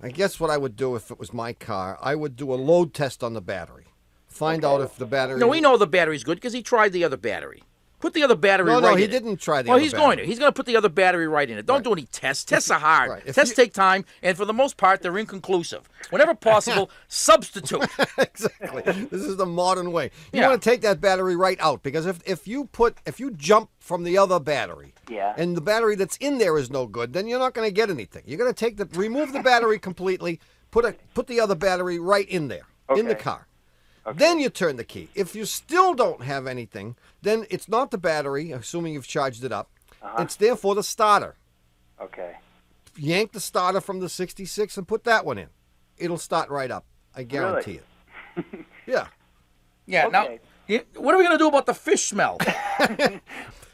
I guess what I would do if it was my car, I would do a load test on the battery. Find out if the battery... No, we know the battery's good because he tried the other battery. Put the other battery right in it. No, he didn't try the other battery. Well, he's going to. He's going to put the other battery right in it. Don't do any tests. Tests are hard. Right. Tests take time, and for the most part, they're inconclusive. Whenever possible, substitute. Exactly. This is the modern way. You want to take that battery right out, because if you jump from the other battery, and the battery that's in there is no good, then you're not going to get anything. You're going to remove the battery completely, put the other battery right in there, in the car. Okay. Then you turn the key. If you still don't have anything, then it's not the battery, assuming you've charged it up. It's therefore the starter. Okay. Yank the starter from the 66 and put that one in. It'll start right up. I guarantee it. Yeah. Yeah. Okay. Now, what are we going to do about the fish smell?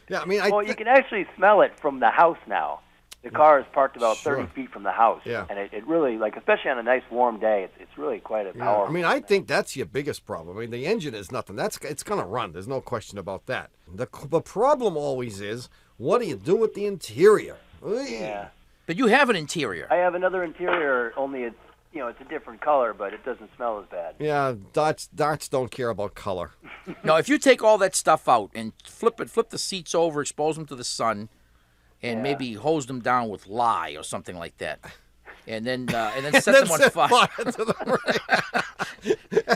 Yeah, I mean, you can actually smell it from the house now. The car is parked about 30 feet from the house, and it really, especially on a nice warm day, it's really quite a powerful. I mean, I think that's your biggest problem. I mean, the engine is nothing. It's going to run. There's no question about that. The problem always is, what do you do with the interior? Yeah. But you have an interior. I have another interior, only it's a different color, but it doesn't smell as bad. Yeah, darts don't care about color. No, if you take all that stuff out and flip the seats over, expose them to the sun, and maybe hose them down with lye or something like that, and then set them on fire.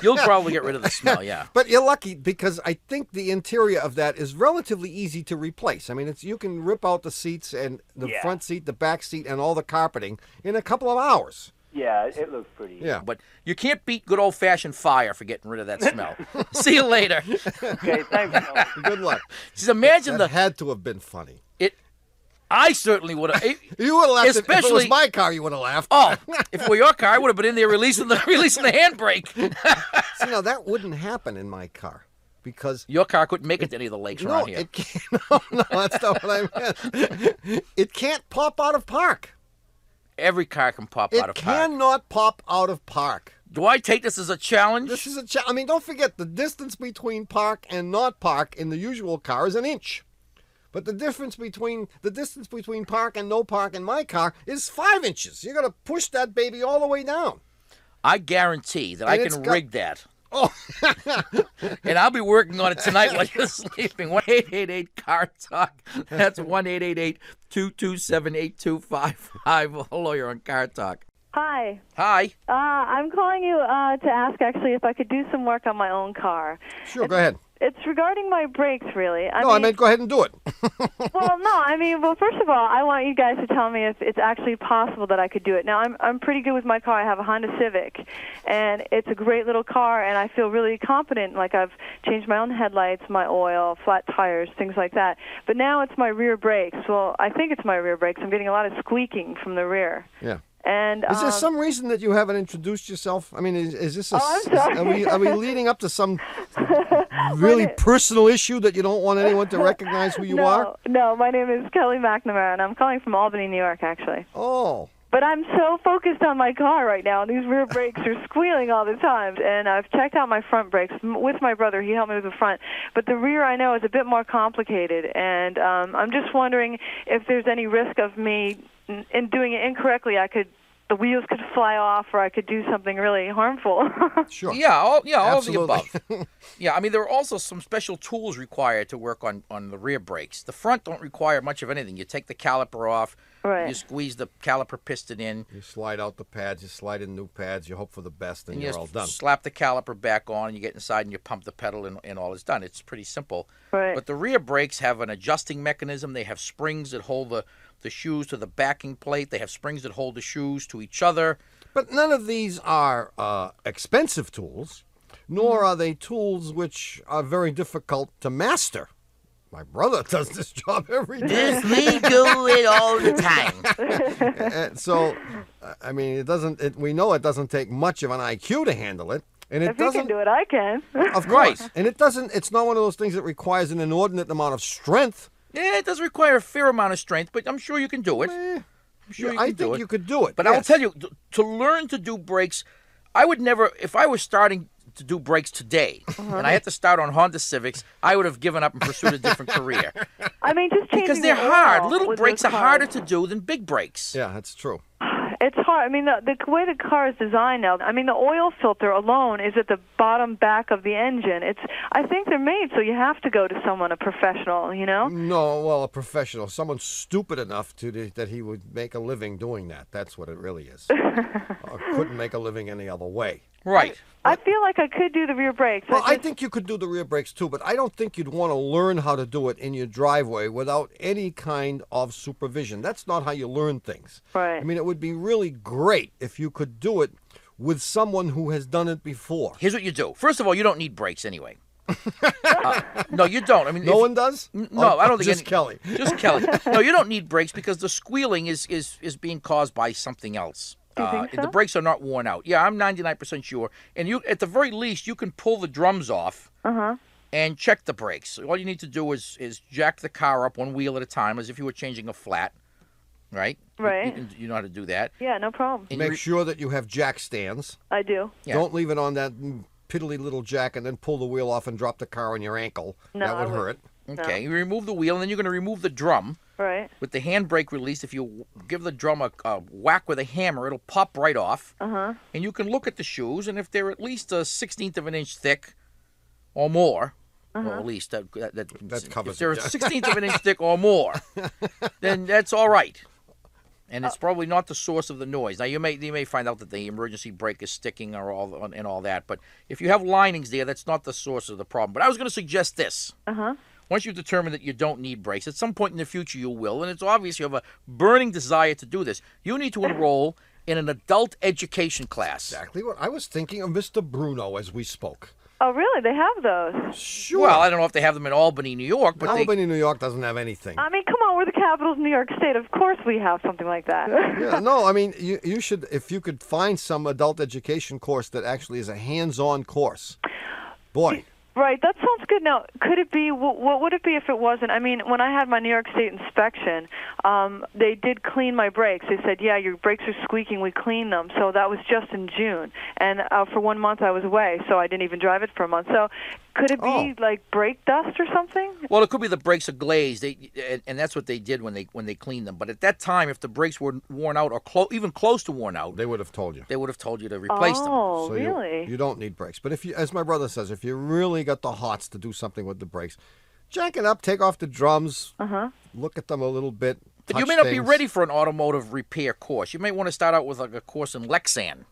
You'll probably get rid of the smell, yeah. But you're lucky because I think the interior of that is relatively easy to replace. I mean, you can rip out the seats and the front seat, the back seat, and all the carpeting in a couple of hours. Yeah, it looks pretty easy. Yeah, but you can't beat good old-fashioned fire for getting rid of that smell. See you later. Okay, thanks. Good luck. Just imagine that had to have been funny. I certainly would have. You would have laughed. Especially, if it was my car, you would have laughed. Oh, if it were your car, I would have been in there releasing the handbrake. See, now that wouldn't happen in my car because your car couldn't make it to any of the lakes around here. It can't. No, that's not what I meant. It can't pop out of park. Every car can pop out of park. It cannot pop out of park. Do I take this as a challenge? This is a challenge. I mean, don't forget the distance between park and not park in the usual car is an inch. But the distance between park and no park in my car is 5 inches. You're going to push that baby all the way down. I guarantee that I can rig that. Oh. And I'll be working on it tonight while you're sleeping. 1-888-CAR-TALK. That's 1-888-227-8255. Hello, you're on Car Talk. Hi. Hi. I'm calling you to ask, actually, if I could do some work on my own car. Sure, go ahead. It's regarding my brakes, really. I meant go ahead and do it. Well, first of all, I want you guys to tell me if it's actually possible that I could do it. Now, I'm pretty good with my car. I have a Honda Civic, and it's a great little car, and I feel really competent. Like, I've changed my own headlights, my oil, flat tires, things like that. But now it's my rear brakes. Well, I think it's my rear brakes. I'm getting a lot of squeaking from the rear. Yeah. And is there some reason that you haven't introduced yourself? I mean, is this I'm sorry. are we leading up to some really personal issue that you don't want anyone to recognize who you are? No, my name is Kelley McNamara, and I'm calling from Albany, New York, actually. Oh. But I'm so focused on my car right now, and these rear brakes are squealing all the time. And I've checked out my front brakes with my brother. He helped me with the front. But the rear, I know, is a bit more complicated. And I'm just wondering if there's any risk of me, in doing it incorrectly, the wheels could fly off, or I could do something really harmful. Sure. Yeah, all of the Absolutely. above. Yeah, I mean, there are also some special tools required to work on the rear brakes. The front don't require much of anything. You take the caliper off, you squeeze the caliper piston in. You slide out the pads, you slide in new pads, you hope for the best, and you're all done. Slap the caliper back on, and you get inside and you pump the pedal, and all is done. It's pretty simple. Right. But the rear brakes have an adjusting mechanism. They have springs that hold the shoes to the backing plate. They have springs that hold the shoes to each other. But none of these are expensive tools, nor are they tools which are very difficult to master. My brother does this job every day. We do it all the time. So, I mean, we know it doesn't take much of an IQ to handle it. And it if you can do it, I can. Of course. And it's not one of those things that requires an inordinate amount of strength. Yeah, it does require a fair amount of strength, but I'm sure you can do it. I think you could do it. But I'll tell you, to learn to do brakes, I would never, if I was starting to do brakes today, and I had to start on Honda Civics, I would have given up and pursued a different career. I mean, just changing because they're the oil hard. Little with brakes those are harder cars. to do than big brakes. Yeah, that's true. It's hard. I mean, the way the car is designed now, I mean, the oil filter alone is at the bottom back of the engine. I think they're made so you have to go to someone, a professional, you know? No, well, a professional. Someone stupid enough that he would make a living doing that. That's what it really is. Or couldn't make a living any other way. Right. I feel like I could do the rear brakes. Well, I think you could do the rear brakes too, but I don't think you'd want to learn how to do it in your driveway without any kind of supervision. That's not how you learn things. Right. I mean, it would be really great if you could do it with someone who has done it before. Here's what you do. First of all, you don't need brakes anyway. No, you don't. I mean, no one does? No, I don't think just Kelley. Just Kelley. No, you don't need brakes because the squealing is being caused by something else. Do you think so? The brakes are not worn out. Yeah, I'm 99% sure. And you, at the very least, you can pull the drums off and check the brakes. All you need to do is jack the car up one wheel at a time, as if you were changing a flat. Right? Right. You know how to do that. Yeah, no problem. Make sure that you have jack stands. I do. Yeah. Don't leave it on that piddly little jack and then pull the wheel off and drop the car on your ankle. No, that would hurt. Okay, you remove the wheel, and then you're going to remove the drum. Right. With the handbrake release, if you give the drum a whack with a hammer, it'll pop right off. And you can look at the shoes, and if they're at least a 1/16 of an inch thick or more, or at least that covers if they're a it, yeah. 1/16 of an inch thick or more, then that's all right. And it's probably not the source of the noise. Now you may find out that the emergency brake is sticking or all that, but if you have linings there, that's not the source of the problem. But I was going to suggest this. Once you determine that you don't need brakes, at some point in the future you will, and it's obvious you have a burning desire to do this. You need to enroll in an adult education class. Exactly what I was thinking of Mr. Bruno as we spoke. Oh, really? They have those? Sure. Well, I don't know if they have them in Albany, New York, but Albany, New York doesn't have anything. I mean, come on, we're the capital of New York State. Of course we have something like that. Yeah, no, I mean, you should, if you could find some adult education course that actually is a hands-on course. Boy. Right, that sounds good. Now, could it be, what would it be if it wasn't? I mean, when I had my New York State inspection, they did clean my brakes. They said, yeah, your brakes are squeaking, we cleaned them. So that was just in June. And for 1 month I was away, so I didn't even drive it for a month. So could it be like brake dust or something? Well, it could be the brakes are glazed, and that's what they did when they cleaned them. But at that time, if the brakes were worn out or even close to worn out, they would have told you. They would have told you to replace them. Oh, So really? You don't need brakes. But if you, as my brother says, if you really got the hots to do something with the brakes, jack it up, take off the drums, look at them a little bit. But you may not be ready for an automotive repair course. You may want to start out with like a course in Lexan.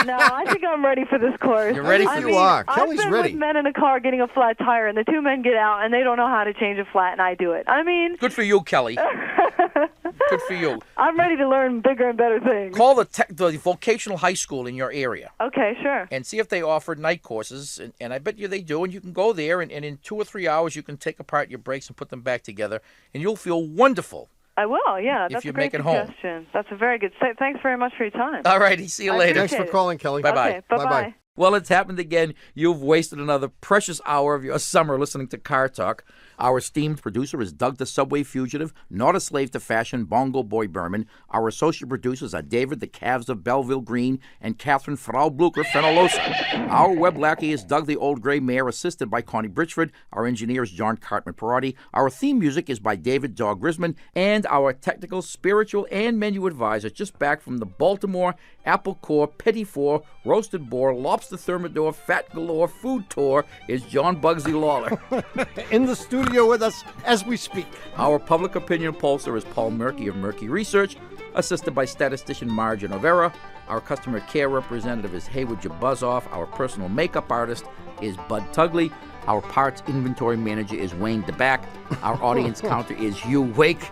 No, I think I'm ready for this course. You're ready for this? You are. Kelly's I've been ready. with men in a car getting a flat tire, and the two men get out, and they don't know how to change a flat, and I do it. I mean... Good for you, Kelley. Good for you. I'm ready to learn bigger and better things. Call the vocational high school in your area. Okay, sure. And see if they offer night courses, and I bet you they do, and you can go there, and in 2 or 3 hours you can take apart your brakes and put them back together, and you'll feel wonderful I will, yeah. If That's you a great make it home. suggestion. That's a very good. Thanks very much for your time. All righty. See you later. Thanks for calling, Kelley. Bye-bye. Okay, bye-bye. Well, it's happened again. You've wasted another precious hour of your summer listening to Car Talk. Our esteemed producer is Doug the Subway Fugitive, not a slave to fashion, Bongo Boy Berman. Our associate producers are David the Calves of Belleville Green and Catherine Frau Blucher Fenolosa. Our web lackey is Doug the Old Gray Mare, assisted by Connie Britchford. Our engineer is John Cartman Perotti. Our theme music is by David Dog Grisman. And our technical, spiritual, and menu advisor, just back from the Baltimore Apple Core, Petit Four, Roasted Boar, Lobster Thermidor, Fat Galore Food Tour, is John Bugsy Lawler. In the studio with us as we speak. Our public opinion pollster is Paul Murky of Murky Research, assisted by statistician Marja Novera. Our customer care representative is Haywood Jabuzzoff. Our personal makeup artist is Bud Tugley. Our parts inventory manager is Wayne DeBack. Our audience counter is Hugh Wake.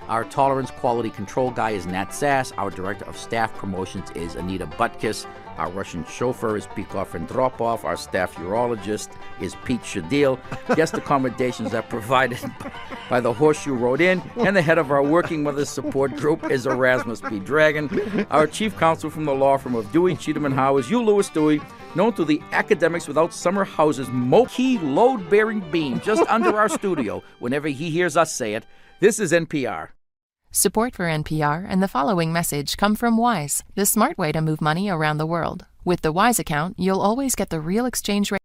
Our tolerance quality control guy is Nat Sass. Our director of staff promotions is Anita Butkiss. Our Russian chauffeur is Peikoff and Dropoff. Our staff urologist is Pete Shadil. Guest accommodations are provided by the Horseshoe Road Inn. And the head of our Working Mothers Support Group is Erasmus B. Dragon. Our chief counsel from the law firm of Dewey, Cheatham & Howe is Hugh Lewis Dewey, known to the academics without summer houses' Moki load-bearing beam just under our studio whenever he hears us say it. This is NPR. Support for NPR and the following message come from Wise, the smart way to move money around the world. With the Wise account, you'll always get the real exchange rate.